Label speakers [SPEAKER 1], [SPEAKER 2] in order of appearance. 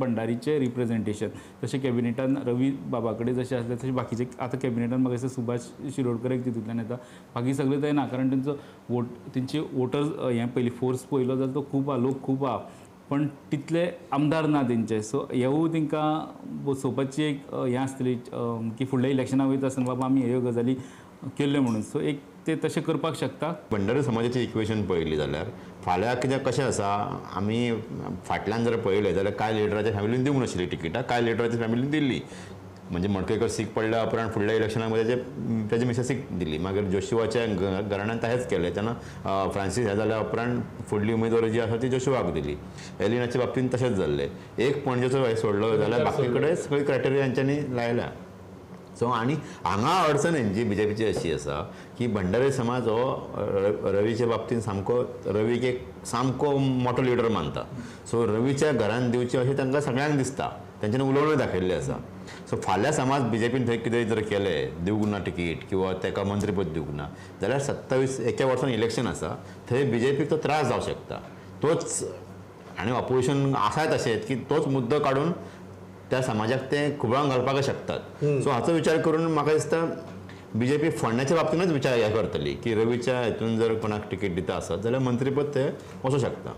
[SPEAKER 1] भंडारीचे representation जसे कॅबिनेटान रवी बाबा कडेन जशें आसले तशें बाकीचे आतां कॅबिनेटान म्हाका दिसता सुभाष शिरोडकर तितूंतल्यान येता बाकी सगळे थंय ना कारण तेंचे वोटर्स हें पयली फोर्स पयलो जाल्यार तो खूब आहा लोक खूब आहा पण तितले आमदार ना तेंचे सो हेवूय तेंकां बसोवपाची एक हें आसतली की फुडल्या इलेक्शनाक वयता आसतना बाबा आमी ह्यो गजाली केल्ल्यो म्हणून सो एक ते तशें करपाक शकता.
[SPEAKER 2] भंडारी समाजाची इक्वेशन पळयली जाल्यार फाल्यां कित्याक कशें आसा आमी फाटल्यान जर पळयलें जाल्यार कांय लिडराच्या फॅमिलीन दिवंक नाशिल्ली टिकेटां कांय लिडराच्या फॅमिलीन दिल्ली म्हणजे मडकयकर सीख पडल्या उपरांत फुडल्या इलेक्शनाक तेजे मिसेसीक दिली मागीर जोशुआच्या घराण्यान तशेंच केलें तेन्ना फ्रांसीस हे जाल्या उपरांत फुडली उमेदवार जी आसा ती जोशुआक दिली. एलिनाच्या बाबतींत तशेंच जाल्लें एक पणजेचो सोडलो जाल्यार बाकी कडेन सगळी क्रायटेरिया हेंच्यांनी लायल्या. सो आनी हांगा अडचण हेंची बीजेपीची अशी आसा की भंडारी समाज हो रवीच्या बाबतींत सामको रवीक एक सामको मोठो लिडर मानता सो रवीच्या घरान दिवचें अशें तांकां सगळ्यांक दिसता तेंच्यांनी उलोवणूय दाखयल्ली आसा. सो फाल्यां समाज बीजेपीन थंय कितें जर केलें दिवंक ना तिकीट किंवा ताका मंत्रीपद दिवंक ना जाल्यार 27 एका वर्सान इलेक्शन आसा थंय बीजेपीक तो त्रास जावंक शकता. तोच आनी ऑपोजिशन आसात अशेंच की तोच मुद्दो काडून त्या समाजाक ते खुबळावन घालपाक शकतात. सो हाचो विचार करून म्हाका दिसता बीजेपी फंडाच्या बाबतीनच विचार हे करतली की रवीच्या हितून जर कोणाक तिकीट दिता आसत जाल्यार मंत्रीपद ते वचूं शकता.